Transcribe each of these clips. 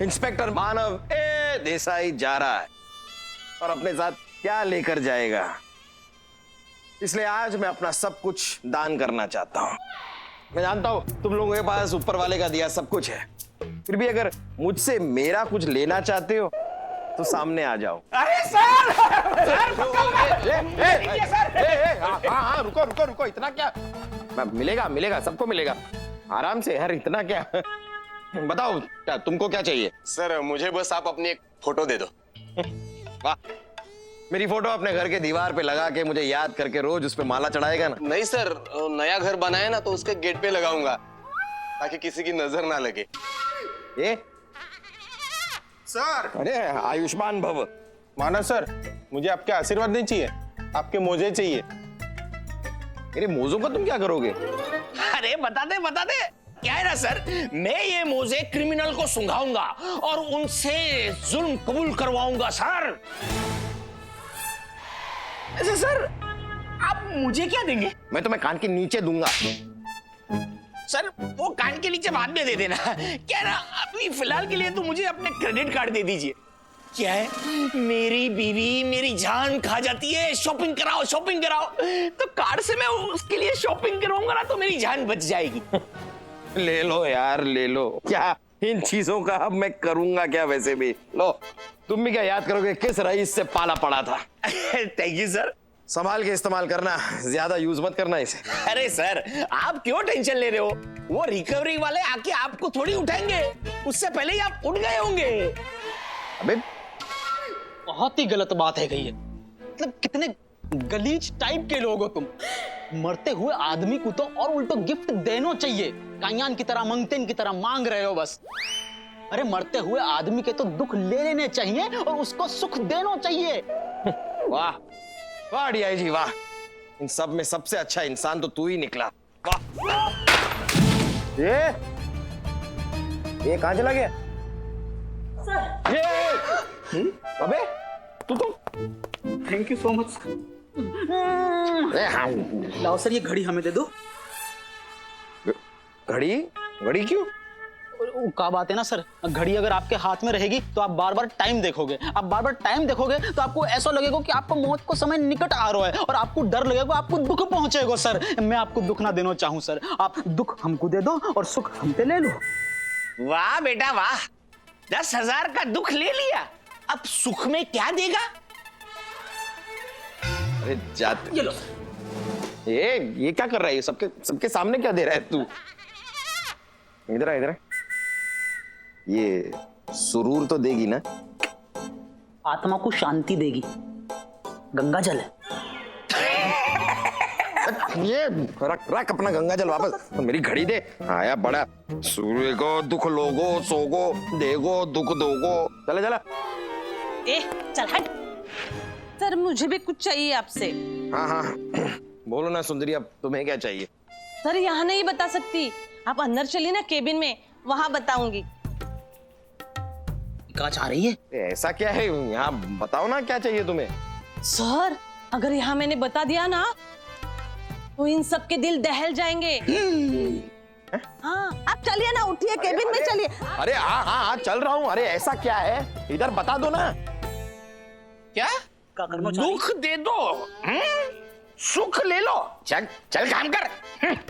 Inspector मानव ए देसाई जा रहा है और अपने साथ क्या लेकर जाएगा, इसलिए आज मैं अपना सब कुछ दान करना चाहता हूं। मैं जानता हूं तुम लोगों के पास ऊपर वाले का दिया सब कुछ है, फिर भी अगर मुझसे मेरा कुछ लेना चाहते हो तो सामने आ जाओ। अरे सर हाँ, रुको, इतना क्या? मिलेगा, सबको मिलेगा, आराम से यार, इतना क्या? बताओ क्या तुमको क्या चाहिए? सर मुझे बस आप अपनी एक फोटो दे दो। वाह, मेरी फोटो अपने घर के दीवार पे लगा के मुझे याद करके रोज उस पे माला चढ़ाएगा ना? नहीं सर, नया घर बनाया ना तो उसके गेट पे लगाऊंगा ताकि किसी की नजर ना लगे। ये सर, अरे आयुष्मान भव। मानव सर, मुझे आपके आशीर्वाद नहीं चाहिए, आपके मोजे चाहिए। मेरे मोजों का तुम क्या करोगे? अरे बता दे क्या है ना सर, मैं ये मोजे क्रिमिनल को सुंघाऊंगा और उनसे जुल्म कबूल करवाऊंगा सर। ऐसे सर आप मुझे क्या देंगे? मैं तुम्हें कान के नीचे दूंगा। सर वो कान के नीचे बाद में दे देना, क्या ना अभी फिलहाल के लिए तो मुझे अपने क्रेडिट कार्ड दे दीजिए। क्या है, मेरी बीवी मेरी जान खा जाती है, शॉपिंग कराओ तो कार्ड से मैं उसके लिए शॉपिंग कराऊंगा ना तो मेरी जान बच जाएगी। ले लो यार, ले लो। क्या इन चीजों का अब मैं करूंगा क्या? वैसे भी लो, तुम भी क्या याद करोगे किस रईस से पाला पड़ा था। Thank you sir. संभाल के इस्तेमाल करना, ज्यादा यूज मत करना इसे। अरे सर आप क्यों टेंशन ले रहे हो, वो रिकवरी वाले आके आपको थोड़ी उठाएंगे, उससे पहले ही आप उठ गए होंगे। अबे बहुत ही गलत बात है कही है, मतलब कितने गलीज टाइप के लोग हो तुम। मरते हुए आदमी को तो और उल्टो गिफ्ट देना चाहिए, कायान की तरह मंगतेन की तरह मांग रहे हो बस। अरे मरते हुए आदमी के तो दुख ले लेने चाहिए और उसको सुख देना चाहिए। वाह वाह डीआईजी वाह, इन सब में सबसे अच्छा इंसान तो तू ही निकला। वाह। ये कहां चला गया? सर। ये अबे तू तो थैंक यू सो मच। हाँ। लाओ सर ये घड़ी हमें दे दो। घड़ी? घड़ी क्यों? क्या बात है ना सर, घड़ी अगर आपके हाथ में रहेगी तो आप बार बार टाइम देखोगे, आप बार बार टाइम देखोगे तो आपको ऐसा लगेगा कि आपको मौत को समय निकट आ रहा है और आपको डर लगेगा, आपको दुख पहुंचेगा। सर मैं आपको दुख ना देना चाहूं सर, आप दुख हमको दे दो और सुख हमसे ले लो। वाह बेटा वाह, 10,000 का दुख ले लिया, अब सुख में क्या देगा? अरे जाते ये लो। ये क्या कर रहा है? सबके सामने क्या दे रहा है तू? इधर आ। ये सुरूर तो देगी ना? आत्मा को शांति देगी, गंगा जल है। ये रख अपना गंगा जल वापस, तो मेरी घड़ी दे। आया बड़ा, सूर्य को दुख लोगो सोगो देगो दुख दोगो। चला ए चल हट। सर मुझे भी कुछ चाहिए आपसे। हाँ बोलो ना सुंदरी, अब तुम्हें क्या चाहिए? सर यहाँ नहीं बता सकती, आप अंदर चलिए ना केबिन में, वहां बताऊंगी। क्या चाह रही है? ऐसा क्या है यहाँ, बताओ ना क्या चाहिए तुम्हें? सर अगर यहाँ मैंने बता दिया ना तो इन सब के दिल दहल जाएंगे। हाँ आप चलिए ना, उठिए केबिन में चलिए। अरे हाँ चल रहा हूँ। अरे ऐसा क्या है, इधर बता दो ना। क्या दुख दे दो, सुख ले लो, चल काम कर।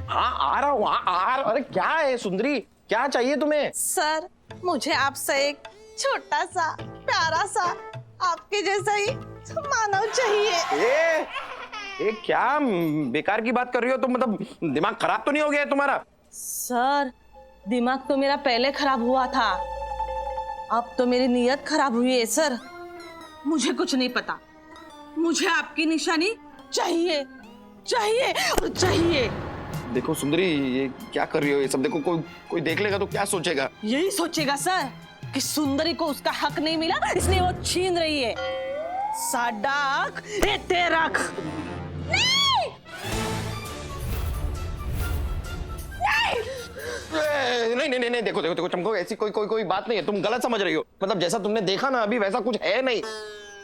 हाँ आ रहा हूँ, आ रहा। अरे क्या है सुंदरी, क्या चाहिए तुम्हें? सर मुझे आपसे एक छोटा सा प्यारा सा आपके जैसा ही मानव चाहिए। ये क्या बेकार की बात कर रही हो तुम? मतलब दिमाग खराब तो नहीं हो गया है तुम्हारा? सर दिमाग तो मेरा पहले खराब हुआ था, अब तो मेरी नीयत खराब हुई है। सर मुझे कुछ नहीं पता, मुझे आपकी निशानी चाहिए चाहिए और चाहिए। देखो सुंदरी, ये क्या कर रही हो ये सब? देखो कोई देख लेगा तो क्या सोचेगा? यही सोचेगा सर कि सुंदरी को उसका हक नहीं मिला इसलिए वो छीन रही है। साडा हक ए तेरा हक। नहीं देखो चमको, ऐसी कोई बात नहीं है, तुम गलत समझ रही हो। मतलब जैसा तुमने देखा ना अभी वैसा कुछ है नहीं।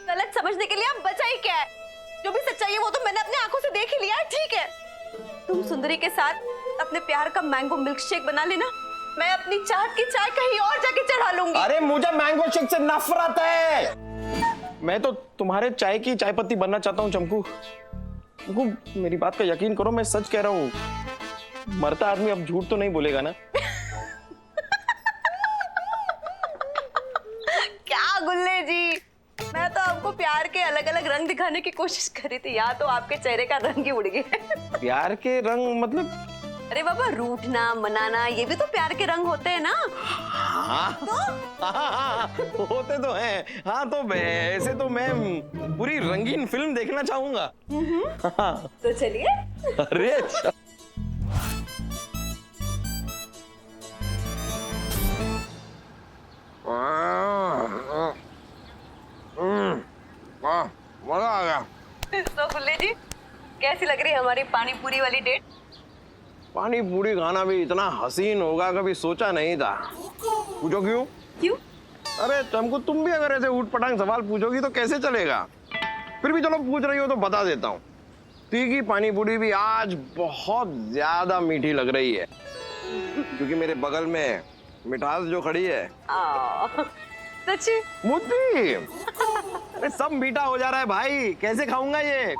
गलत समझने के लिए अब बचा ही क्या है? जो भी सच्चाई है वो तो मैंने अपनी आंखों से देख ही लिया है। ठीक है, तुम सुंदरी के साथ अपने प्यार का मैंगो मिल्क शेक बना लेना, मैं अपनी चाहत की चाय कहीं और जाके चढ़ा लूंगी। अरे मुझे मैंगो शेक से नफरत है। मैं तो तुम्हारे चाय की चाय पत्ती बनना चाहता हूँ चमकू। चमकू मेरी बात का यकीन करो, मैं सच कह रहा हूँ। मरता आदमी अब झूठ तो नहीं बोलेगा ना? क्या गुल्ले जी, मैं तो आपको प्यार के अलग अलग रंग दिखाने की कोशिश करी थी, यहाँ तो आपके चेहरे का रंग ही उड़ गया। प्यार के रंग मतलब? अरे बाबा, रूठना मनाना ये भी तो प्यार के रंग होते हैं ना। हाँ होते तो हैं। हाँ तो ऐसे तो मैं पूरी रंगीन फिल्म देखना चाहूंगा। हाँ। तो चलिए। अरे मजा आ गया। तो गुल्ले जी, कैसी लग रही है हमारी पानी पूरी वाली डेट? पानी पूरी खाना भी इतना हसीन होगा कभी सोचा नहीं था। पूछो क्यों? क्यों? अरे तुमको, तुम भी अगर ऐसे ऊट पटांग सवाल पूछोगी तो कैसे चलेगा? फिर भी चलो पूछ रही हो तो बता देता हूँ। तीखी पानी पूरी भी आज बहुत ज्यादा मीठी लग रही है, क्योंकि मेरे बगल में मिठास जो खड़ी है। सच्ची? मुद्दी। अरे सब मीठा हो जा रहा है भाई, कैसे खाऊंगा ये?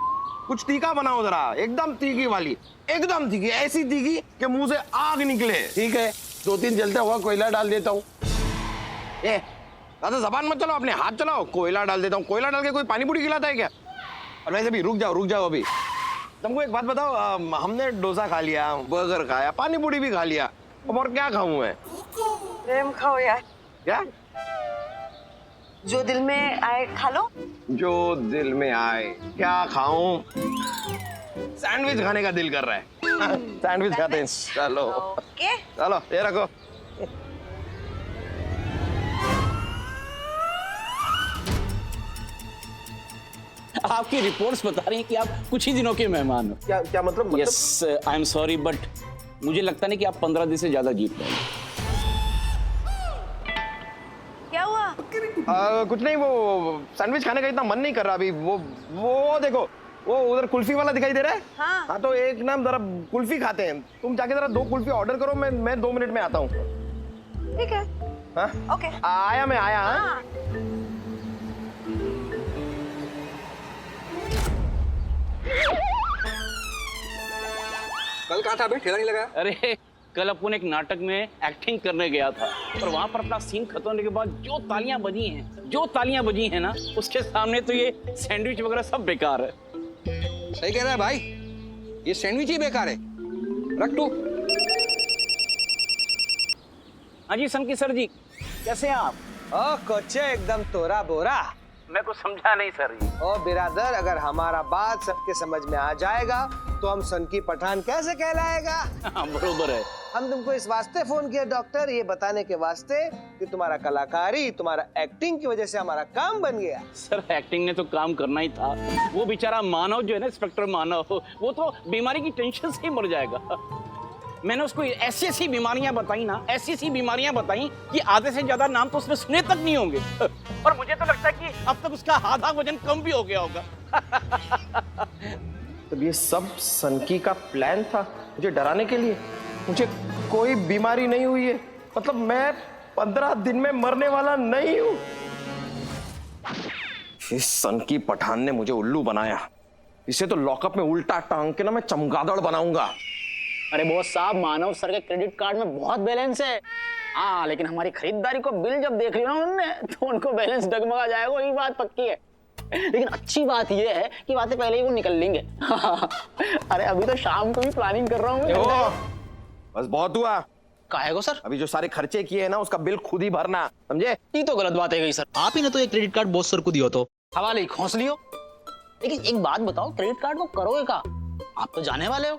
कुछ तीखा बनाओ जरा, एकदम तीखी वाली, एकदम तीखी, ऐसी तीखी कि मुंह से आग निकले। ठीक है, 2-3 जलता हुआ कोयला डाल देता हूँ। ए, ज्यादा जबान मत चलाओ, अपने हाथ चलाओ। कोयला डाल देता हूँ। कोयला डाल के कोई पानी पूरी खिलाता है क्या? और वैसे भी रुक जाओ अभी। तुमको एक बात बताओ, हमने डोसा खा लिया, बर्गर खाया, पानी पूरी भी खा लिया, अब और क्या खाऊं मैं? प्रेम खाओ यार। क्या? जो दिल में आए खा लो। जो दिल में आए क्या खाऊं? सैंडविच खाने का दिल कर रहा है। सैंडविच खाते हैं। चलो ओके। चलो, ये रखो। आपकी रिपोर्ट्स बता रही हैं कि आप कुछ ही दिनों के मेहमान हो। क्या मतलब? Yes, I am sorry, but मुझे लगता नहीं कि आप 15 दिन से ज्यादा जी पाएंगे। क्या हुआ? कुछ नहीं, वो सैंडविच खाने का इतना मन नहीं कर रहा अभी। वो देखो, वो उधर कुल्फी वाला दिखाई दे रहा है। हाँ। तो एक ना जरा कुल्फी खाते हैं। तुम जाके जरा 2 कुल्फी ऑर्डर करो, मैं 2 मिनट में आता हूँ। ठीक है। हाँ? ओके। आया मैं आया। हाँ। कल कहा था अभी ठेला नहीं लगा? अरे कल अपन एक नाटक में एक्टिंग करने गया था, और वहां पर अपना सीन खत्म होने के बाद जो तालियां बजी हैं ना, उसके सामने तो ये सैंडविच वगैरह सब बेकार है। सही कह रहा है भाई, ये सैंडविच ही बेकार है। रख तू। हाँ जी सनकी सर जी, कैसे हैं आप? ओ कोचे, एकदम तोरा बोरा। मैं कुछ समझा नहीं सर जी। ओ बिरादर, अगर हमारा बात सबके समझ में आ जाएगा तो हम सनकी पठान कैसे कहलाएगा? हाँ बरोबर है। हम तुमको इस वास्ते फोन किया डॉक्टर, ये बताने के वास्ते कि तुम्हारा कलाकारी, तुम्हारा एक्टिंग की वजह से हमारा काम बन गया। सर एक्टिंग ने तो काम करना ही था। वो बेचारा मानव जो है ना, इंस्पेक्टर मानव, वो तो बीमारी की टेंशन से ही मर जाएगा। मैंने उसको ऐसी बीमारियां बताई कि आधे से ज्यादा नाम तो उसने सुने तक नहीं होंगे। और मुझे तो लगता है कि अब तक उसका आधा वजन कम भी हो गया होगा। तो ये सब सनकी का प्लान था मुझे डराने के लिए? मुझे कोई बीमारी नहीं हुई है, मतलब मैं 15 दिन में मरने वाला नहीं हूं। इस सनकी पठान ने मुझे उल्लू बनाया। इसे तो लॉकअप में उल्टा टांग के ना मैं चमगादड़ बनाऊंगा। अरे बॉस साहब, मानव सर के क्रेडिट कार्ड में बहुत बैलेंस है। हाँ, लेकिन हमारी खरीदारी को बिल जब देख लिया उन्होंने, तो उनको बैलेंस डगमगा जाएगा, ये बात पक्की है। लेकिन अच्छी बात ये है कि बातें पहले ही वो निकल लेंगे। अरे अभी तो शाम को भी प्लानिंग कर रहा हूँ। बस बहुत हुआ। काहे को सर? अभी जो सारे खर्चे किए हैं ना, उसका बिल खुद ही भरना, समझे? ये तो गलत बात है गई सर। आप ही ने तो ये क्रेडिट कार्ड बॉस सर को दिया, तो हवाले खोस लियो। लेकिन एक बात बताओ, क्रेडिट कार्ड को करोगे का? आप तो जाने वाले हो,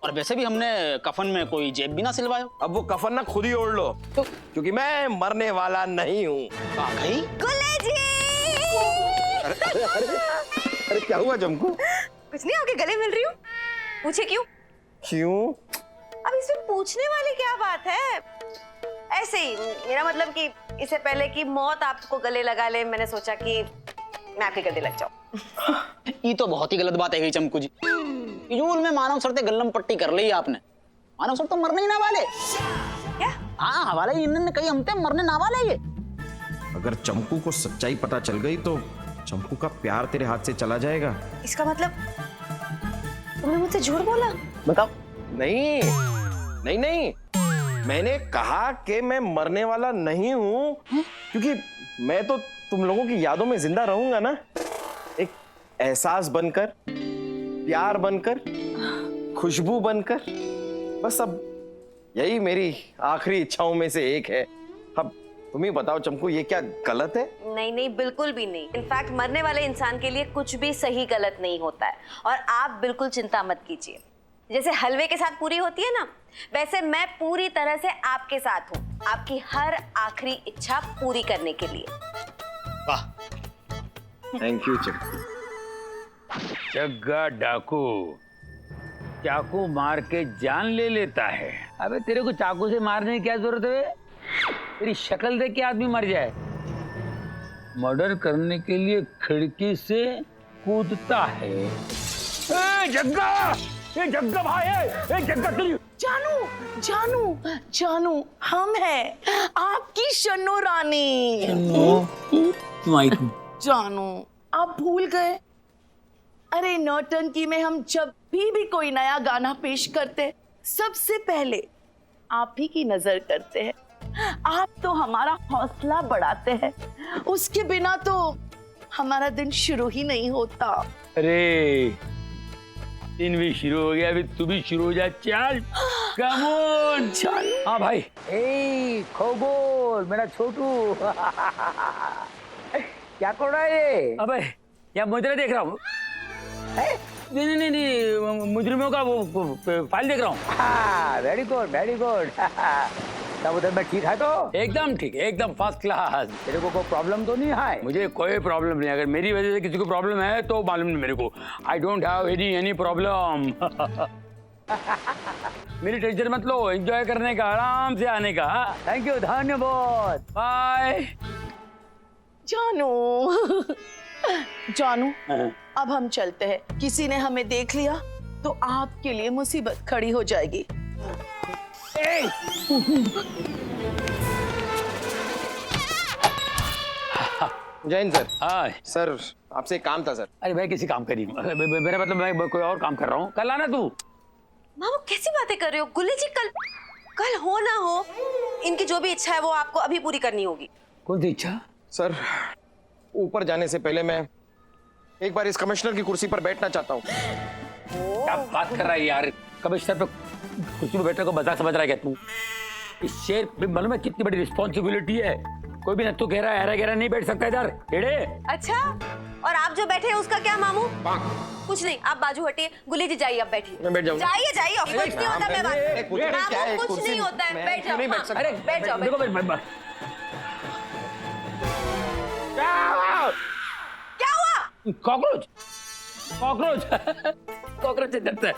और वैसे भी हमने कफन में कोई जेब भी ना सिलवाया। अब वो कफन ना खुद ही ओढ़ लो, तो क्योंकि मैं मरने वाला नहीं हूँ। गुल्ले जी! अरे क्या हुआ जमकू? कुछ नहीं, आपके गले मिल रही हूँ। पूछे क्यों? क्यों? अब इसमें पूछने वाली क्या बात है? ऐसे ही, मेरा मतलब कि इससे पहले कि मौत आपको गले लगा ले, मैंने सोचा कि मैं आपके गले लग जाऊं। ये तो बहुत ही गलत बात है गई चमकू जी। यूल में मानव सर ते गल्लम पट्टी कर ली आपने। मानव सर तो मरने ही ना वाले। क्या? हाँ हवाला यूनियन कहीं हमते मरने ना वाले ये। अगर चंपू को सच्चाई पता चल गई तो चंपू का प्यार तेरे हाथ से चला जाएगा। इसका मतलब तुमने मुझसे झूठ बोला? बताओ। नहीं नहीं नहीं, मैंने कहा कि मैं मरने वाला नहीं हूं, क्योंकि मैं तो तुम लोगों की यादों में जिंदा रहूंगा ना, एक एहसास बनकर, प्यार बनकर, खुशबू बनकर। बस अब यही मेरी आखिरी इच्छाओं में से एक है। अब तुम ही बताओ चंपू, ये क्या गलत है? नहीं नहीं, बिल्कुल भी नहीं। इनफैक्ट मरने वाले इंसान के लिए कुछ भी सही गलत नहीं होता है। और आप बिल्कुल चिंता मत कीजिए। जैसे हलवे के साथ पूरी होती है ना, वैसे मैं पूरी तरह से आपके साथ हूँ, आपकी हर आखिरी इच्छा पूरी करने के लिए। वाह, थैंक यू चंपू। जग्गा डाकू चाकू मार के जान ले लेता है। अबे तेरे को चाकू से मारने की क्या जरूरत है? तेरी शक्ल देख के आदमी मर जाए। मर्डर करने के लिए खिड़की से कूदता है। ए जग्गा, ये जग्गा भाई है। ए जग्गा तेरी जानू जानू जानू, हम हैं आपकी शन्नो रानी। जानू आप भूल गए? अरे नौटंकी में हम जब भी कोई नया गाना पेश करते, सबसे पहले आप ही की नजर करते हैं। आप तो हमारा हौसला बढ़ाते हैं, उसके बिना तो हमारा दिन शुरू ही नहीं होता। अरे दिन भी शुरू हो गया, अभी तू भी शुरू हो जा। चल कम ऑन। हाँ भाई। ए खगोल मेरा छोटू क्या कर रहा है? अबे यहाँ मुद्रा देख रहा हूँ। नहीं नहीं नहीं नहीं, मुजरिमों का वो फाइल देख रहा हूँ। Very good very good. सब उधर में ठीक है तो? एकदम ठीक, एकदम फर्स्ट क्लास। तेरे को कोई प्रॉब्लम तो नहीं है? मुझे कोई प्रॉब्लम नहीं। अगर मेरी वजह से किसी को प्रॉब्लम है तो मालूम नहीं मेरे को। I don't have any problem. मेरी टेंशन मत लो, एंजॉय करने का, आराम से आने का। थैंक यू, धन्यवाद, बाय। जानू जानू, अब हम चलते हैं। किसी ने हमें देख लिया तो आपके लिए मुसीबत खड़ी हो जाएगी। जैन सर। हाँ सर आपसे एक काम था सर। अरे भाई किसी काम करी, मेरा मतलब मैं कोई और काम कर रहा हूँ। कल आना तू। मामू कैसी बातें कर रहे हो? गुल्ली जी कल हो ना हो, इनकी जो भी इच्छा है वो आपको अभी पूरी करनी होगी। कौन सी इच्छा? सर ऊपर जाने से पहले मैं एक बार इस कमिश्नर की कुर्सी पर बैठना चाहता हूँ। क्या बात कर रहा है यार? कमिश्नर पे कुर्सी पे बैठने को मजाक समझ रहा है क्या तू? इस शेर में मालूम है कितनी बड़ी रिस्पॉन्सिबिलिटी है। कोई भी नत्थु कह रहा है, गहरा नहीं बैठ सकता इधर। टेढ़े। अच्छा, और आप जो बैठे हैं उसका क्या मामू? कुछ नहीं, आप बाजू हटिए। गुल्ली जी जाइए, आप बैठिए। मैं बैठ जाऊंगा। जाइए जाइए, कुछ नहीं होता। मैं बात मामू, कुछ नहीं होता है। बैठ जाओ। बैठ सकता। अरे बैठ जाओ। देखो क्या हुआ? कॉकरोच कॉकरोच कॉकरोच से डरता है।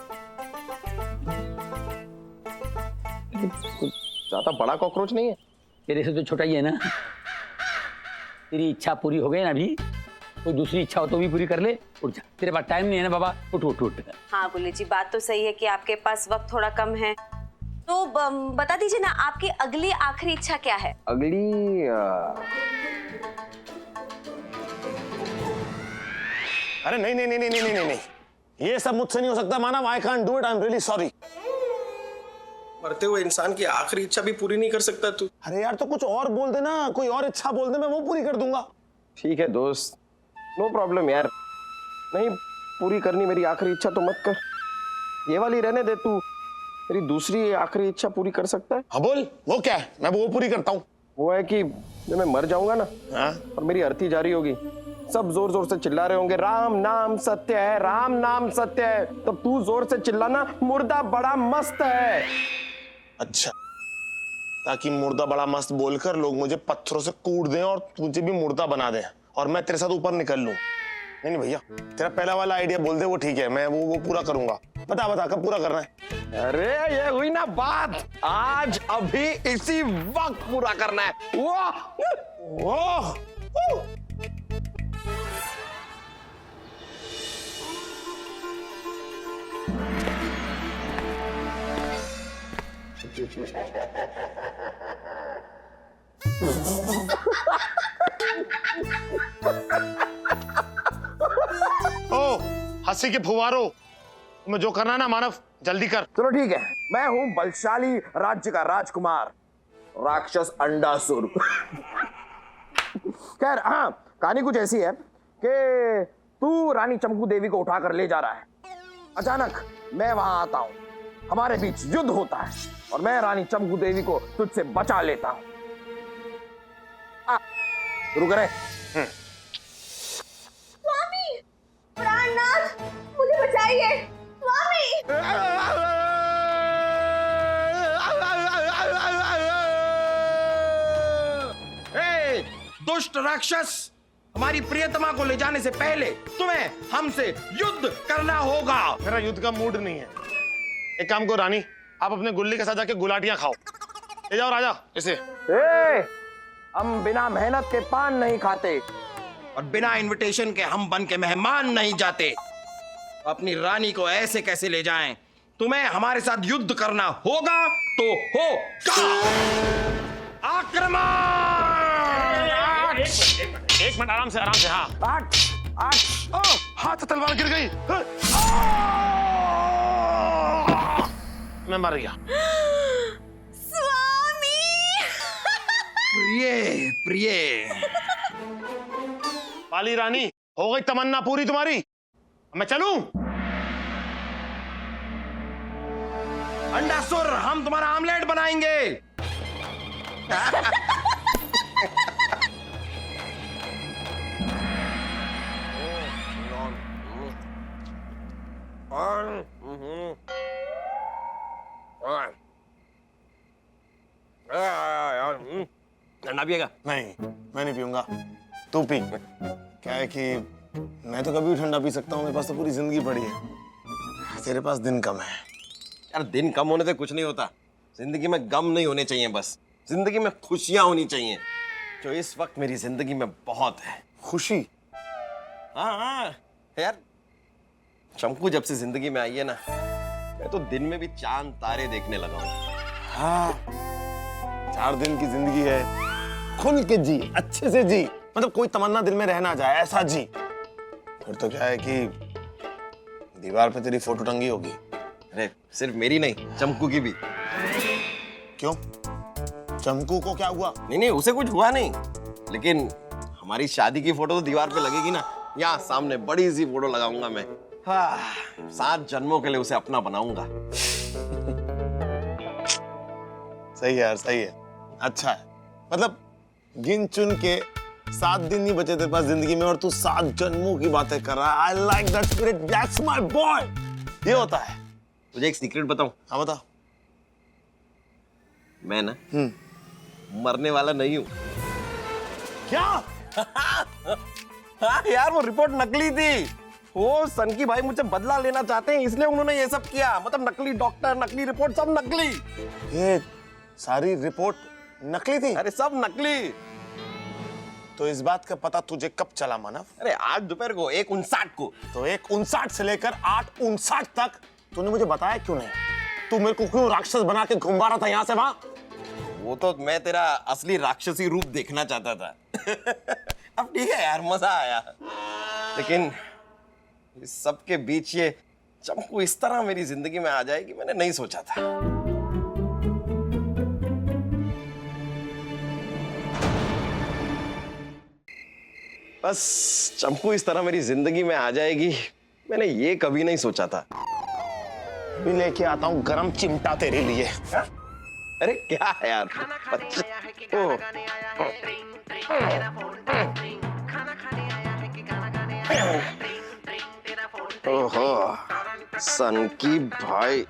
ज्यादा बड़ा कॉकरोच नहीं है। तेरे से तो छोटा ही है ना। तेरी इच्छा पूरी हो गई ना, अभी कोई दूसरी इच्छा हो तो भी पूरी कर ले। उठ जा, तेरे पास टाइम नहीं है ना बाबा। उठ उठ उठ। हाँ गुल्ली जी, बात तो सही है कि आपके पास वक्त थोड़ा कम है, तो बता दीजिए ना आपकी अगली आखिरी इच्छा क्या है? अगली अरे नहीं नहीं नहीं नहीं नहीं नहीं नहीं, ये सब मुझसे नहीं हो सकता Manav. I can't do it, I am really sorry. मरते हुए इंसान की आखिरी इच्छा भी पूरी नहीं कर सकता तू? अरे यार तो कुछ और बोल दे ना, कोई और इच्छा बोल दे, मैं वो पूरी कर दूंगा। ठीक है दोस्त, नो प्रॉब्लम यार। नहीं पूरी करनी मेरी आखिरी इच्छा तो मत कर, ये वाली रहने दे। तू मेरी दूसरी आखिरी इच्छा पूरी कर सकता है? हाँ बोल, वो क्या है? मैं वो पूरी करता हूँ। वो है कि जब मैं मर जाऊंगा ना, हाँ? और मेरी अर्थी जारी होगी, सब जोर जोर से चिल्ला रहे होंगे राम नाम सत्य है, राम नाम सत्य है। तब तू जोर से चिल्लाना मुर्दा बड़ा मस्त है। अच्छा, ताकि मुर्दा बड़ा मस्त बोलकर लोग मुझे पत्थरों से कूट दें और तुझे भी मुर्दा बना दें और मैं तेरे साथ ऊपर निकल लूं। नहीं नहीं भैया, तेरा पहला वाला आइडिया बोल दे, वो ठीक है, मैं वो पूरा करूंगा। बता कब पूरा करना है? अरे ये हुई ना बात, आज अभी इसी वक्त पूरा करना है। वाह ओ हंसी के फुवारो, तुम्हें जो करना है ना मानव, जल्दी कर। चलो ठीक है, मैं हूं बलशाली राज्य का राजकुमार राक्षस अंडासुर। खैर हाँ, कहानी कुछ ऐसी है कि तू रानी चंपू देवी को उठाकर ले जा रहा है। अचानक मैं वहां आता हूं, हमारे बीच युद्ध होता है और मैं रानी चंपू देवी को तुझसे बचा लेता हूं। शुरू करें। स्वामी, प्राणनाथ, मुझे बचाइए स्वामी। ए, दुष्ट राक्षस, हमारी प्रियतमा को ले जाने से पहले तुम्हें हमसे युद्ध करना होगा। मेरा युद्ध का मूड नहीं है। एक काम करो रानी, आप अपने गुल्ली के साथ जाके गुलाटियां खाओ। ले जाओ राजा इसे। हम बिना मेहनत के पान नहीं खाते और बिना इनविटेशन के हम बन के मेहमान नहीं जाते। अपनी रानी को ऐसे कैसे ले जाएं? तुम्हें हमारे साथ युद्ध करना होगा तो होगा। आक्रमण! एक मिनट आराम से हाँ। आठ, हाथ तलवार गिर गई। मैं मर गया। प्रिय प्रिय, पाली रानी, हो गई तमन्ना पूरी तुम्हारी? मैं चलूं? अंडासुर, हम तुम्हारा आमलेट बनाएंगे। ठंडा पिएगा? नहीं, मैं नहीं पीऊंगा, तू पी। क्या है कि मैं तो कभी भी ठंडा पी सकता हूँ, मेरे पास तो पूरी जिंदगी पड़ी है। तेरे पास दिन कम है। यार दिन कम होने से कुछ नहीं होता। जिंदगी में गम नहीं होने चाहिए, बस जिंदगी में खुशियां होनी चाहिए, जो इस वक्त मेरी जिंदगी में बहुत है। खुशी? हाँ यार, चंपू जब से जिंदगी में आई है ना, मैं तो दिन में भी चांद तारे देखने लगा हूँ। हाँ, 4 दिन की जिंदगी है, खुल के जी, अच्छे से जी, मतलब कोई तमन्ना दिल में रह ना जाए, ऐसा जी। फिर तो क्या है कि दीवार पे तेरी फोटो टंगी होगी। अरे सिर्फ मेरी नहीं, चंपू की भी। क्यों? चंपू को क्या हुआ? नहीं, उसे कुछ हुआ नहीं, लेकिन हमारी शादी की फोटो तो दीवार पे लगेगी ना। यहाँ सामने बड़ी सी फोटो लगाऊंगा मैं। हाँ, 7 जन्मों के लिए उसे अपना बनाऊंगा। सही है यार, सही है, अच्छा है। मतलब गिन चुन के 7 दिन ही बचे तेरे पास जिंदगी में और तू 7 जन्मों की बातें कर रहा है। I like that spirit, that's my boy. ये होता है। तुझे एक सीक्रेट बताऊं? हाँ बता। मैं ना मरने वाला नहीं हूं। क्या? हाँ यार, वो रिपोर्ट नकली थी। वो सनकी भाई मुझसे बदला लेना चाहते हैं, इसलिए उन्होंने ये सब किया। मतलब नकली डॉक्टर, नकली रिपोर्ट, सब नकली। ये सारी रिपोर्ट नकली थी? अरे सब नकली। तो इस बात का पता तुझे कब चला मानव? अरे आज दोपहर को 1:59 को। तो 1:59 से लेकर 8:59 तक तूने मुझे बताया क्यों नहीं? तू मेरे को क्यों राक्षस बना के घुमा रहा था यहाँ से वहां? वो तो मैं तेरा असली राक्षसी रूप देखना चाहता था। अब ठीक है यार, मजा आया। लेकिन इस सब के बीच ये चंपू इस तरह मेरी जिंदगी में आ जाएगी, मैंने नहीं सोचा था। बस चंपू इस तरह मेरी जिंदगी में आ जाएगी, मैंने ये कभी नहीं सोचा था। भी लेके आता हूँ गरम चिमटा तेरे लिए। अरे क्या है यार, ओहो, सनकी भाई।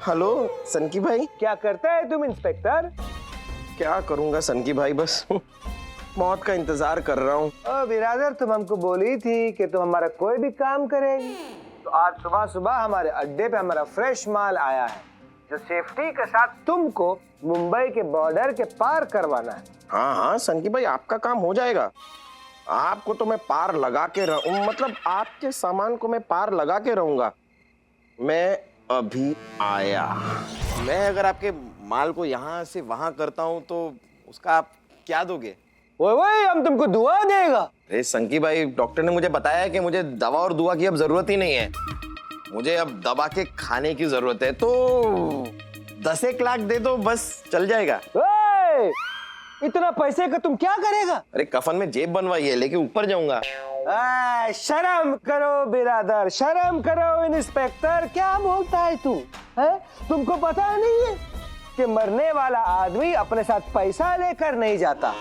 हेलो सनकी भाई। क्या करता है तुम इंस्पेक्टर? क्या करूंगा सनकी भाई, बस मौत का इंतजार कर रहा हूँ। बिरादर, तुम हमको बोली थी कि तुम हमारा कोई भी काम करेगी, तो आज सुबह सुबह हमारे अड्डे पे हमारा फ्रेश माल आया है, जो सेफ्टी के साथ तुमको मुंबई के बॉर्डर के पार करवाना है। हाँ सनकी भाई, आपका काम हो जाएगा। आपको तो मैं पार लगा के मतलब आपके सामान को मैं पार लगा के रहूंगा। मैं अभी आया। मैं अगर आपके माल को यहाँ से वहां करता हूँ तो उसका आप क्या दोगे? वही हम तुमको दुआ देगा। अरे संकी भाई, डॉक्टर ने मुझे बताया कि मुझे दवा और दुआ की अब जरूरत ही नहीं है, मुझे अब दबा के खाने की जरूरत है, तो 10 लाख दे दो बस चल जाएगा। इतना पैसे का तुम क्या करेगा? अरे कफन में जेब बनवाई है, लेके ऊपर जाऊंगा। शर्म करो बिरादर, शर्म करो इंस्पेक्टर, क्या बोलता है तू? तुमको पता नहीं है कि मरने वाला आदमी अपने साथ पैसा लेकर नहीं जाता,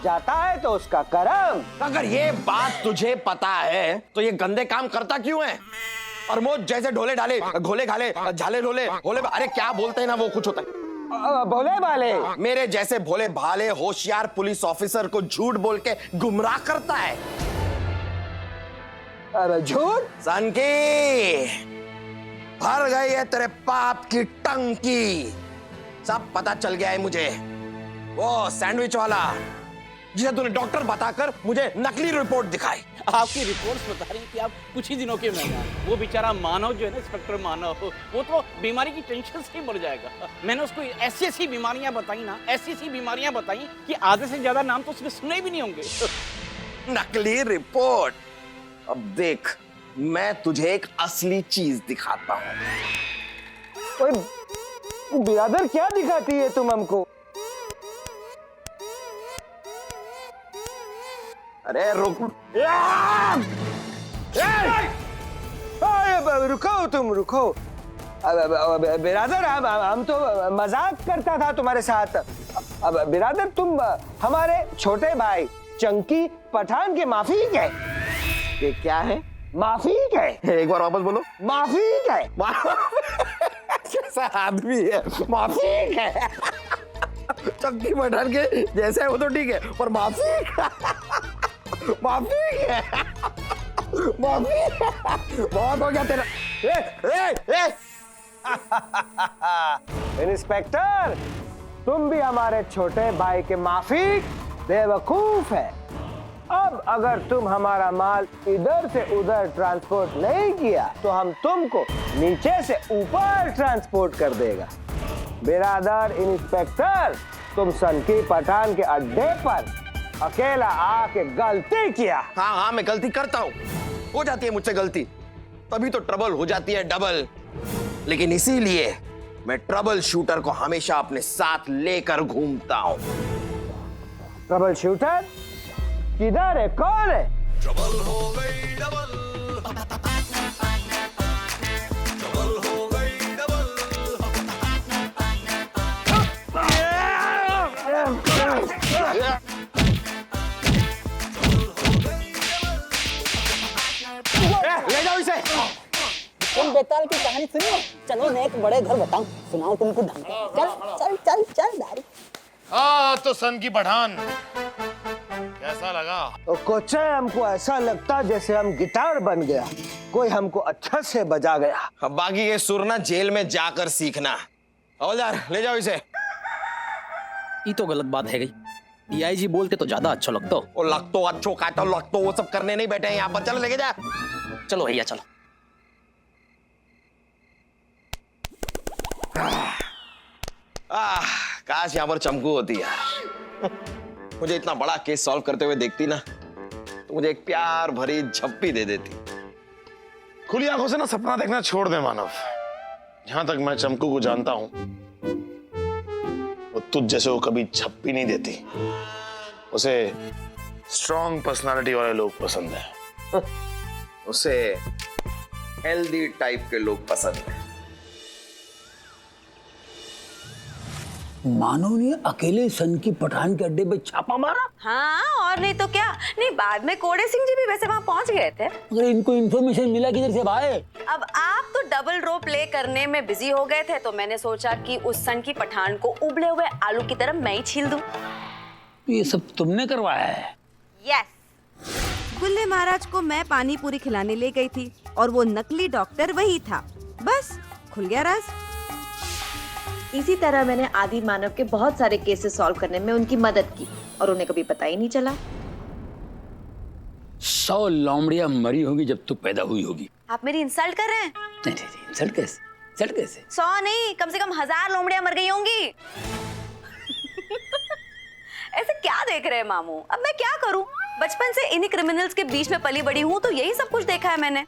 जाता है तो उसका कर्म। अगर ये बात तुझे पता है तो ये गंदे काम करता क्यों है? और मुझ जैसे ढोले ढाले घोले घाले झाले ढोले होले, अरे क्या बोलते हैं ना वो कुछ होता है, भोले भाले, मेरे जैसे भोले भाले होशियार पुलिस ऑफिसर को झूठ बोल के गुमराह करता है। अरे झूठ? संकी, भर गई है तेरे पाप की टंकी, सब पता चल गया है मुझे। वो सैंडविच वाला जिसे तूने डॉक्टर बताकर मुझे नकली रिपोर्ट दिखाई। आपकी रिपोर्ट्स बता रही कि आप कुछ ही दिनों के मेहमान। वो बेचारा मानव जो है ना, इंस्पेक्टर मानव, वो तो बीमारी की टेंशन से ही मर जाएगा। मैंने उसको ऐसी बीमारियां बताई ना, ऐसी बीमारियां बताई कि आधे से ज्यादा नाम तो उसने सुने भी नहीं होंगे। नकली रिपोर्ट? अब देख, मैं तुझे एक असली चीज दिखाता हूँ। बिरादर क्या दिखाती है तुम हमको? अरे रुक, रुको तुम रुको। बिरादर हम तो मजाक करता था तुम्हारे साथ। अब बिरादर तुम हमारे छोटे भाई चंकी पठान के माफिक है। ये क्या है? माफिक है। एक बार वापस बोलो। माफिक है। कैसा आदमी है? माफिक है। चंकी पठान के जैसे है वो तो ठीक है, पर माफिक माफिक है, माफिक है। बहुत हो गया तेरा। इंस्पेक्टर, तुम भी हमारे छोटे भाई के माफिक बेवकूफ है। अब अगर तुम हमारा माल इधर से उधर ट्रांसपोर्ट नहीं किया तो हम तुमको नीचे से ऊपर ट्रांसपोर्ट कर देगा। बिरादर इंस्पेक्टर, तुम संकी पठान के अड्डे पर अकेला आके गलती किया। हाँ, मैं गलती करता हूँ, हो जाती है मुझसे गलती, तभी तो ट्रबल हो जाती है डबल। लेकिन इसीलिए मैं ट्रबल शूटर को हमेशा अपने साथ लेकर घूमता हूँ। ट्रबल शूटर किधर है? कौन है? ट्रबल हो गई डबल, ट्रबल हो गई डबल। ले जाओ इसे। तुम बेताल की कहानी सुनिए, चलो मैं एक बड़े घर बताऊं, सुनाओ तुमको ढंग। चल चल चल चल दारू। हाँ तो सन की पठान कैसा लगा? तो कोचे हमको ऐसा लगता जैसे हम गिटार बन गया, कोई हमको अच्छा से बजा गया। अब बाकी ये सुर ना जेल में जाकर सीखना। हवलदार ले जाओ इसे। ये तो गलत बात है गई, डीआईजी बोलते तो ज्यादा अच्छा लगता। वो लग तो अच्छो का तो लग तो वो सब करने नहीं बैठे हैं यहाँ पर। चलो लेके जा। चलो भैया चलो। काश यहाँ पर चमकू होती यार। मुझे इतना बड़ा केस सॉल्व करते हुए देखती ना तो मुझे एक प्यार भरी झप्पी दे देती। खुली आंखों से ना सपना देखना छोड़ दे मानव। जहां तक मैं चमकू को जानता हूं, वो तुझ जैसे वो कभी झप्पी नहीं देती। उसे स्ट्रॉन्ग पर्सनालिटी वाले लोग पसंद है। उसे हेल्दी टाइप के लोग पसंद है। मानव ने अकेले सन की पठान के अड्डे पे छापा मारा। हाँ और नहीं तो क्या। नहीं, बाद में कोड़े सिंह जी भी वैसे वहाँ पहुँच गए थे। अगर इनको इन्फॉर्मेशन मिला किधर से भाई? अब आप तो डबल रो प्ले करने में बिजी हो गए थे, तो मैंने सोचा कि उस सन की पठान को उबले हुए आलू की तरह मैं ही छील दूं। ये सब तुमने करवाया है? यस। गुल्ले महाराज को मैं पानी पूरी खिलाने ले गई थी और वो नकली डॉक्टर वही था। बस खुल गया राज। इसी तरह मैंने आदि मानव के बहुत सारे केसेस सॉल्व करने में उनकी मदद की और उन्हें कभी पता ही नहीं चला। 100 लोमड़ियां मरी होगी जब तू पैदा हुई होगी। आप मेरी इंसल्ट कर रहे हैं? नहीं, इंसल्ट कैसे? सेट कैसे? 100 नहीं, कम से कम 1000 लोमड़ियां मर गई होंगी। ऐसे क्या देख रहे हैं मामू? अब मैं क्या करूं? बचपन से इन्हीं क्रिमिनल्स के बीच में पली बड़ी हूं, तो यही सब कुछ देखा है मैंने।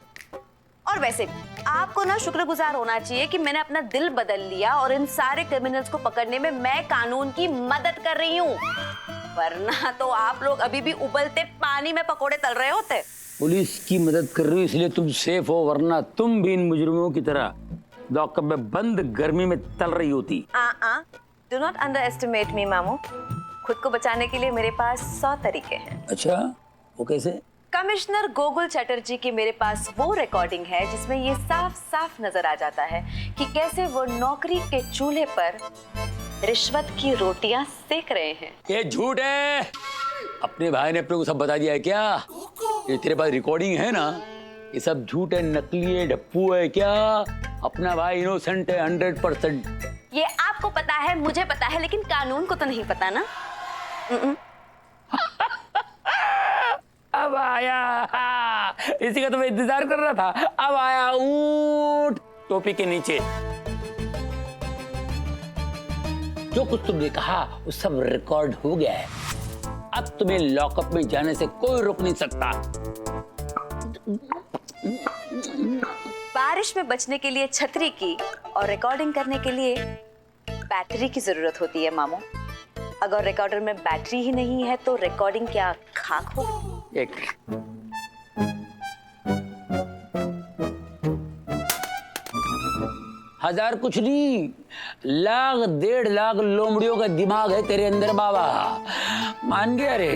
और वैसे भी आपको ना शुक्रगुजार होना चाहिए कि मैंने अपना दिल बदल लिया और इन सारे क्रिमिनल्स को पकड़ने में मैं कानून की मदद कर रही हूँ, वरना तो आप लोग अभी भी उबलते पानी में पकोड़े तल रहे होते। पुलिस की मदद कर रही हो इसलिए तुम सेफ हो, वरना तुम भी इन मुजरिमों की तरह लॉकअप में बंद गर्मी में तल रही होती। डू नॉट अंडर एस्टिमेट मी मामू। खुद को बचाने के लिए मेरे पास 100 तरीके हैं। अच्छा, वो कैसे? कमिश्नर गोकुल चटर्जी की मेरे पास वो रिकॉर्डिंग है जिसमें ये साफ साफ नजर आ जाता है कि कैसे वो नौकरी के चूल्हे पर रिश्वत की रोटियां सेक रहे हैं। ये झूठ है। अपने भाई ने अपने को सब बता दिया है क्या? ये तेरे पास रिकॉर्डिंग है ना, ये सब झूठ है, नकली है, डप्पू है क्या? अपना भाई इनोसेंट है 100%। ये आपको पता है, मुझे पता है, लेकिन कानून को तो नहीं पता ना। अब आया, इसी का तो मैं इंतजार कर रहा था। अब आया ऊंट टोपी के नीचे। जो कुछ तुमने कहा वो सब रिकॉर्ड हो गया है। अब तुम्हें लॉकअप में जाने से कोई रोक नहीं सकता। बारिश में बचने के लिए छतरी की और रिकॉर्डिंग करने के लिए बैटरी की जरूरत होती है मामू। अगर रिकॉर्डर में बैटरी ही नहीं है तो रिकॉर्डिंग क्या खाक हो? एक 1000 कुछ नहीं, 1 1.5 लाख लोमड़ियों का दिमाग है तेरे अंदर बाबा। मान गया रे?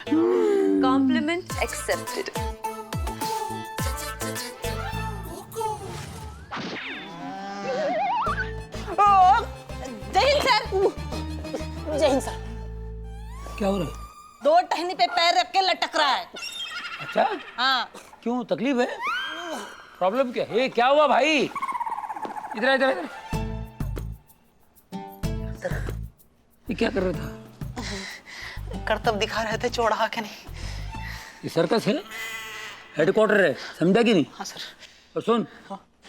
Compliment accepted. जय हिंद सर। जय हिंद सर। क्या हो रहा है? 2 टहनी पे पैर रख के लटक रहा है। अच्छा, हाँ। क्यों, तकलीफ है? प्रॉब्लम क्या है? क्या हुआ भाई? इधर इधर इधर। ये क्या कर रहा था? करतब दिखा रहे थे, चौड़ा के नहीं। ये सर्कस है, हेडक्वार्टर है, समझा कि नहीं? हाँ सर। और सुन,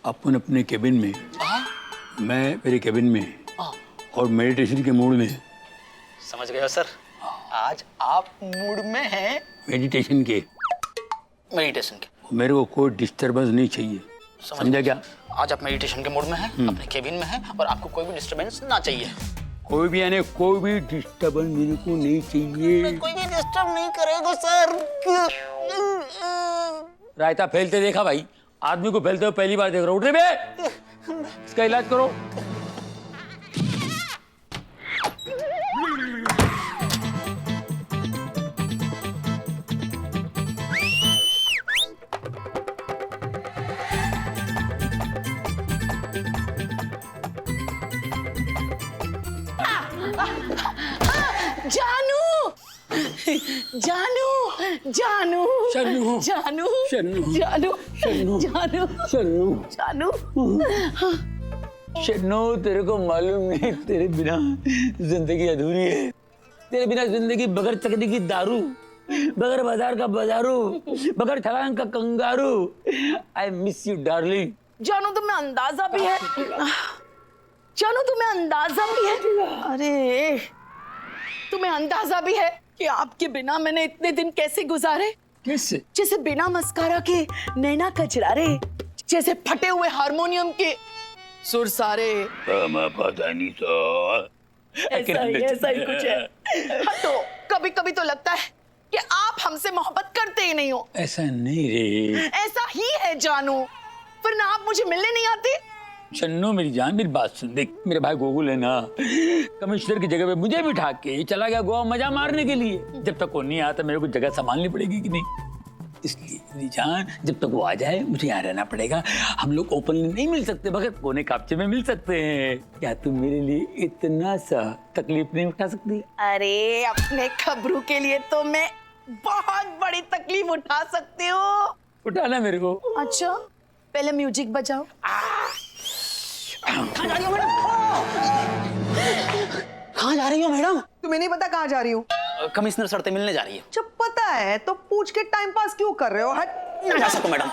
अपन अपने केबिन में, मैं मेरे केबिन में और मेडिटेशन के मूड में। समझ गए हो सर, आज आप मूड में हैं मेडिटेशन के। मेडिटेशन के। मेरे को कोई डिस्टरबेंस नहीं चाहिए, समझा क्या? आज आप मेडिटेशन के मूड में हैं, अपने केबिन में हैं और आपको कोई भी डिस्टरबेंस ना चाहिए। कोई भी आने, कोई भी डिस्टरबेंस मेरे को नहीं चाहिए। कोई भी डिस्टर्ब नहीं करेगा सर। रायता फैलते देखा भाई, आदमी को फैलते हुए पहली बार देख रहा हूँ। उठ रे बे, इसका इलाज करो। जानू, जानू, जानू, शन्नू, जानू, शन्नू, जानू, शन्नू, जानू, शन्नू, जानू। शन्नू, तेरे को मालूम नहीं, तेरे बिना जिंदगी अधूरी है। तेरे बिना जिंदगी बगैर चकनी की दारू, बगैर बाजार का बाजारू, बगैर थकान का kangaroo. I miss you darling. जानू तुम्हें अंदाजा भी है, जानू तुम्हें अंदाजा भी है, अरे तुम्हें अंदाजा भी है कि आपके बिना मैंने इतने दिन कैसे गुजारे? कैसे? जैसे बिना मस्कारा के नैना कचरारे, जैसे फटे हुए हारमोनियम के सुर सारे। पता नहीं तो ऐसा ही कुछ है। हटो, कभी कभी तो लगता है कि आप हमसे मोहब्बत करते ही नहीं हो। ऐसा नहीं रे, ऐसा ही है जानू, वरना आप मुझे मिलने नहीं आते। शन्नू मेरी जान, मेरी बात सुन। देख, मेरे भाई गोकुल है ना, कमिश्नर की जगह पे मुझे बिठा के चला गया गोवा मजा मारने के लिए। जब तक वो नहीं आता मेरे को जगह संभालनी पड़ेगी कि नहीं, इसलिए मेरी जान जब तक वो आ जाए मुझे यहाँ रहना पड़ेगा। हम लोग ओपनली नहीं मिल सकते, मगर कोने कापचे में मिल सकते हैं। क्या तुम मेरे लिए इतना सा तकलीफ नहीं उठा सकती? अरे अपने खबरू के लिए तो मैं बहुत बड़ी तकलीफ उठा सकती हूँ। उठाना मेरे को। अच्छा, पहले म्यूजिक बजाओ। कहाँ जा रही हो मैडम? कहाँ जा रही हो मैडम? तुम्हें नहीं पता कहाँ जा रही हूँ? कमिश्नर सर से मिलने जा रही है। जब पता है तो पूछ के टाइम पास क्यों कर रहे हो? हट। ना जा सको मैडम।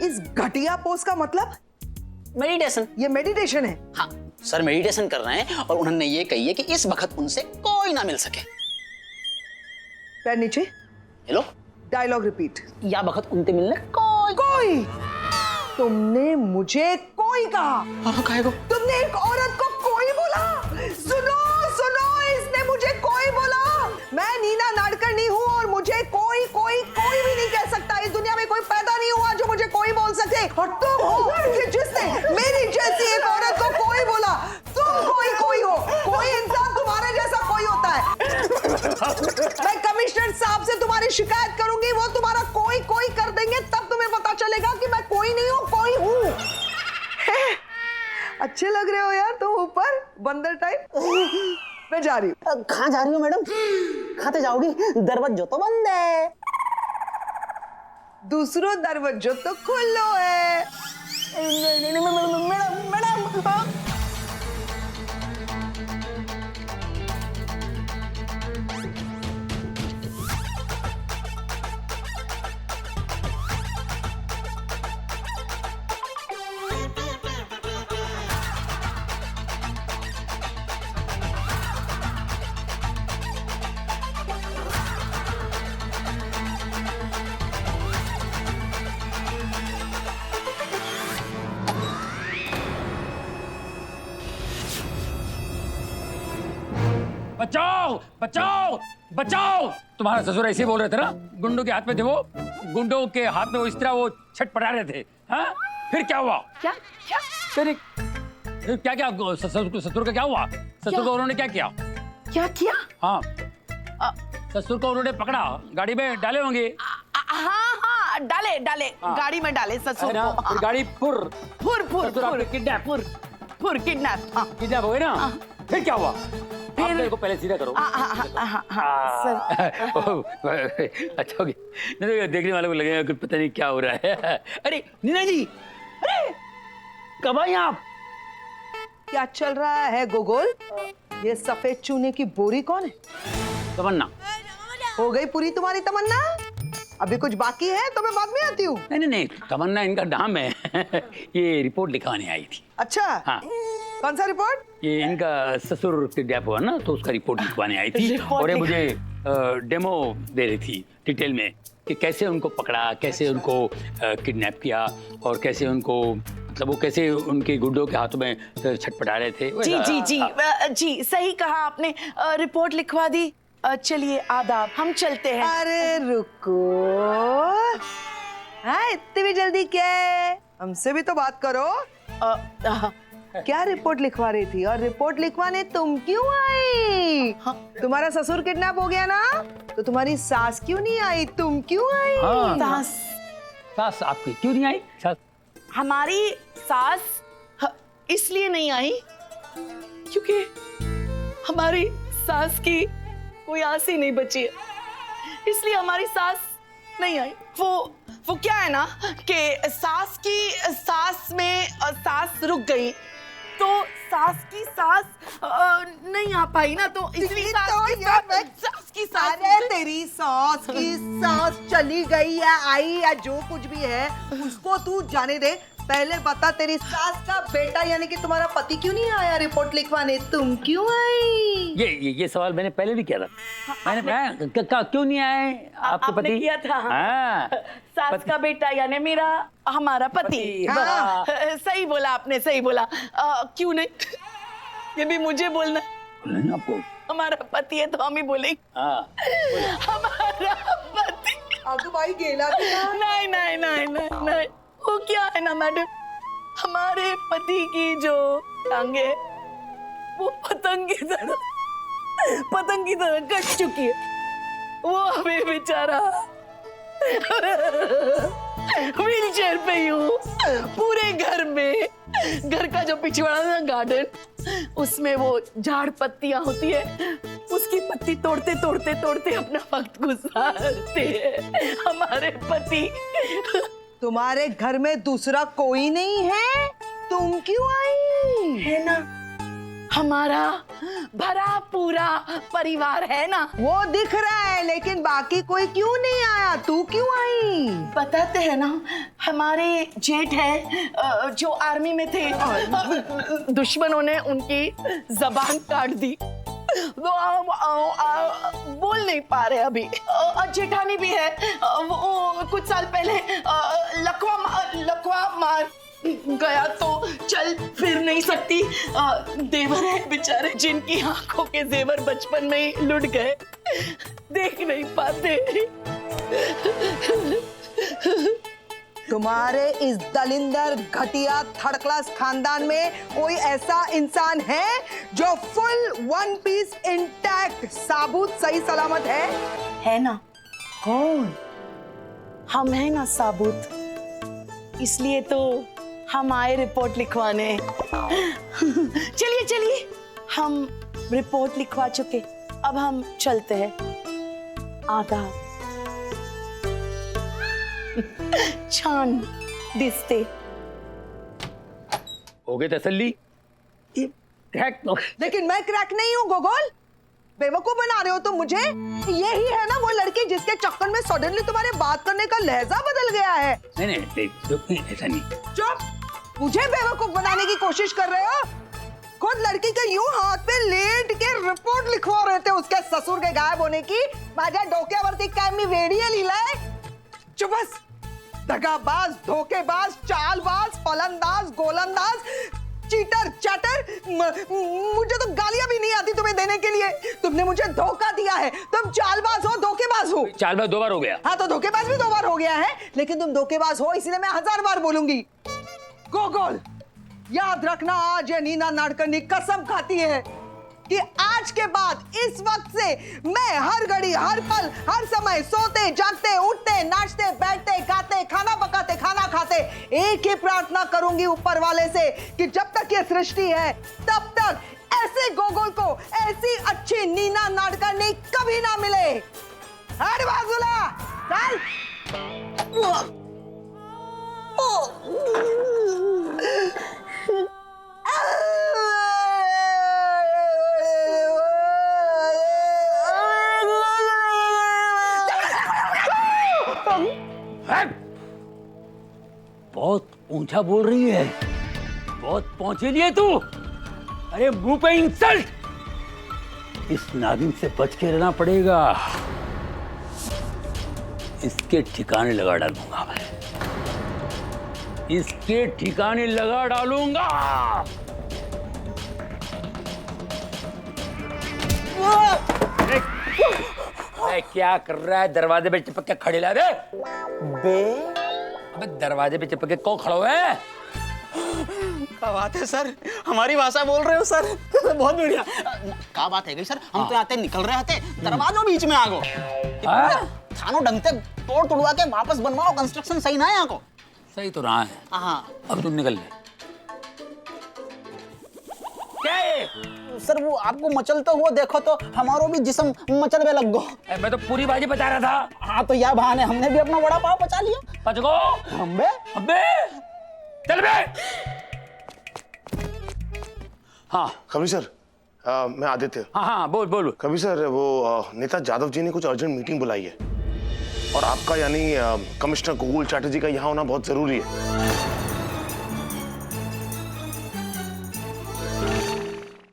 इस घटिया पोस्ट का मतलब मेडिटेशन। ये मेडिटेशन है? हाँ सर, मेडिटेशन कर रहे हैं और उन्होंने ये कही है कि इस वक्त उनसे कोई ना मिल सके। पैर नीचे। Hello, dialogue repeat. या वक्त उनसे मिलने कोई। तुमने मुझे कोई कहा? हाँ, कहेगा। तुमने एक औरत को कोई बोला? सुनो सुनो, इसने मुझे कोई बोला। मैं नीना नाडकर्णी हूँ और मुझे कोई कोई कोई भी नहीं कह सकता। इस दुनिया में कोई पैदा नहीं हुआ जो मुझे कोई बोल सके, और तुम हो कि जिसने मेरी जैसी एक औरत को कोई बोला। तुम कोई हो। कोई इंसान तुम्हारे जैसा कोई होता है। मैं कमिश्नर साहब से तुम्हारी शिकायत करूंगी, वो तुम्हारा कोई कोई कर देंगे, तब तुम्हें पता चलेगा कि मैं कोई नहीं हूँ, कोई हूँ। अच्छे लग रहे हो यार तुम, ऊपर बंदर टाइप। मैं जा रही हूँ। कहाँ जा रही हो मैडम? खाते जाओगी? दरवाजा तो बंद है। दूसरो दरवाजा तो खुलो है। मैडम बचाओ बचाओ बचाओ! तुम्हारा ससुर ऐसे बोल रहे थे ना, गुंडों के हाथ में थे वो, गुंडों के हाथ में वो इस तरह वो छटपटा रहे थे। हाँ, फिर क्या हुआ? क्या क्या फिर क्या क्या ससुर का क्या हुआ? ससुर को उन्होंने क्या किया? क्या किया? हाँ, ससुर को उन्होंने पकड़ा, गाड़ी में डाले होंगे। हाँ, डाले गाड़ी में डाले ससुर को। फिर गाड़ी फुर किडनैप किडनैप हो गए ना। फिर क्या हुआ? आप मेरे को पहले सीधा करो। अच्छा हो गया, नहीं तो देखने वालों को लगेगा कि पता नहीं क्या हो रहा है। अरे नीना जी, अरे कब आई आप? क्या चल रहा है गोगोल? ये सफेद चूने की बोरी कौन है? तमन्ना। हो गई पूरी तुम्हारी तमन्ना? अभी कुछ बाकी है तो मैं बाद में आती हूँ। नहीं, तमन्ना इनका नाम है। ये रिपोर्ट लिखवाने आई थी। अच्छा, हाँ। कौन सा रिपोर्ट? ये इनका ससुर किडनैप हुआ ना, तो उसका रिपोर्ट लिखवाने आई थी। और ये मुझे डेमो दे रही थी डिटेल में कि कैसे उनको पकड़ा, कैसे उनको किडनैप किया, और कैसे उनको, मतलब वो कैसे उनके गुंडों के हाथों में छटपटा रहे थे। जी, सही कहा आपने। रिपोर्ट लिखवा दी। चलिए आदाब, हम चलते हैं। अरे रुको, हाँ इतनी भी जल्दी क्या है? हमसे भी तो बात करो। क्या रिपोर्ट लिखवा रही थी, और रिपोर्ट लिखवाने तुम क्यों आई? तुम्हारा ससुर किडनैप हो गया ना, तो तुम्हारी सास क्यों नहीं आई? तुम क्यों आई? हाँ। सास आपकी क्यों नहीं आई? सास हमारी सास इसलिए नहीं आई क्योंकि हमारी सास की कोई आस ही नहीं बची है, इसलिए हमारी सास नहीं आई। वो क्या है ना कि सास में सास रुक गई, तो सास की सास नहीं आ पाई ना, तो इसलिए सास की सास। अरे तेरी सास की सास चली गई या आई या जो कुछ भी है उसको तू जाने दे। पहले बता, तेरी सास का बेटा यानी कि तुम्हारा पति क्यों नहीं आया रिपोर्ट लिखवाने? तुम क्यों आई? ये सवाल मैंने पहले भी किया था। मैंने क्यों नहीं आए आपके पति? आपने किया था। हाँ। सास का बेटा यानी हमारा पति। हाँ। सही बोला आपने, सही बोला। क्यों नहीं? ये भी मुझे बोलना। आपको हमारा पति है तो हम ही बोलेंगे। हाँ। हमारा पति। अब भाई गेला नहीं, वो क्या है ना मैडम, हमारे पति की जो टांगे वो पतंग की तरह कट चुकी है। वो अभी बेचारा व्हीलचेयर पे ही हूँ। पूरे घर का जो पिछवाड़ा ना गार्डन, उसमें वो झाड़ पत्तियां होती है, उसकी पत्ती तोड़ते अपना वक्त गुजारते हैं हमारे पति। तुम्हारे घर में दूसरा कोई नहीं है, तुम क्यों आई? है ना, हम हमारा भरा पूरा परिवार है ना। वो दिख रहा है, लेकिन बाकी कोई क्यों नहीं आया? तू क्यों आई? बताते हैं ना, हमारे जेठ है जो आर्मी में थे, दुश्मनों ने उनकी जबान काट दी, तो बोल नहीं पा रहे अभी। जेठानी भी है, वो कुछ साल पहले लकवा मार गया तो चल फिर नहीं सकती। देवर है बेचारे, जिनकी आंखों के जेवर बचपन में ही लुट गए, देख नहीं पाते। तुम्हारे इस दलिंदर घटिया थर्ड क्लास खानदान में कोई ऐसा इंसान है जो फुल वन पीस इंटैक्ट साबुत सही सलामत है ना? कौन? हम है ना साबुत, इसलिए तो हम आए रिपोर्ट लिखवाने। चलिए चलिए, हम रिपोर्ट लिखवा चुके, अब हम चलते हैं। आदाब। छान दिसते। हो गई तसल्ली? क्रैक? लेकिन मैं क्रैक नहीं हूँ गोगोल, बेवकूफ बना रहे हो तुम मुझे। यही है ना वो लड़की जिसके चक्कर में सडनली तुम्हारे बात करने का लहजा बदल गया है। नहीं ऐसा नहीं। चुप, मुझे बेवकूफ बनाने की कोशिश कर रहे हो? खुद लड़की के यूं हाथ पे लेट के रिपोर्ट लिखवा रहे थे उसके ससुर के गायब होने की। माझ्या डोक्यावरती काय मी वेडी लिहिलंय? चुप बस। दगाबाज, धोखेबाज, चालबाज, फलंदाज, गोलंदाज, चीटर, चैटर, मुझे तो गालियां भी नहीं आती तुम्हें देने के लिए। तुमने मुझे धोखा दिया है। तुम चालबाज हो, धोखेबाज हो। चालबाज 2 बार हो गया। हाँ तो धोखेबाज भी 2 बार हो गया है, लेकिन तुम धोखेबाज हो इसलिए मैं 1000 बार बोलूंगी। गोगोल, याद रखना, आज ये नीना नाडकर्णी कसम खाती है कि आज के बाद इस वक्त से मैं हर घड़ी, हर पल, हर समय सोते, जागते, उठते, नाचते, बैठते, गाते, खाना पकाते, खाना खाते एक ही प्रार्थना करूंगी ऊपर वाले से कि जब तक ये सृष्टि है तब तक ऐसे गोगोल को ऐसी अच्छी नीना नाडकर्णी कभी ना मिले। हट बाजूला चल। बहुत ऊंचा बोल रही है, बहुत पहुंचेली है तू। अरे मुंह पे इंसल्ट। इस नागिन से बच के रहना पड़ेगा, इसके ठिकाने लगा डालूंगा मैं, इसके ठिकाने लगा डालूंगा। क्या कर रहा है? दरवाजे पे चिपक के खड़े ला रे बे। अबे दरवाजे पे चिपक के कौन खड़ा हुआ है? क्या बात है सर, हमारी भाषा बोल रहे हो सर? बहुत बढ़िया। क्या बात है गई सर, हम तो आते निकल रहे थे, दरवाजों बीच में आ गो। थानो ढंग से तोड़ तोड़वा के वापस बनवाओ, कंस्ट्रक्शन सही ना है यहाँ को। सही तो रहा है। हाँ अब तुम निकल ले। क्या है सर? वो आपको मचलते हुए देखो तो हमारो भी जिस्म मचलने लग गो। मैं तो पूरी बाजी बचा रहा था। हाँ तो यार बहाने हमने भी अपना वड़ा पाव बचा लिया। बच गो। अबे अबे चल बे। हाँ कभी सर, मैं आदित्य। हाँ बोल बोल। कभी सर, वो नेता जादव जी ने कुछ अर्जेंट मीटिंग बुलाई है और आपका यानी कमिश्नर गोकुल चैटर्जी का यहाँ होना बहुत जरूरी है।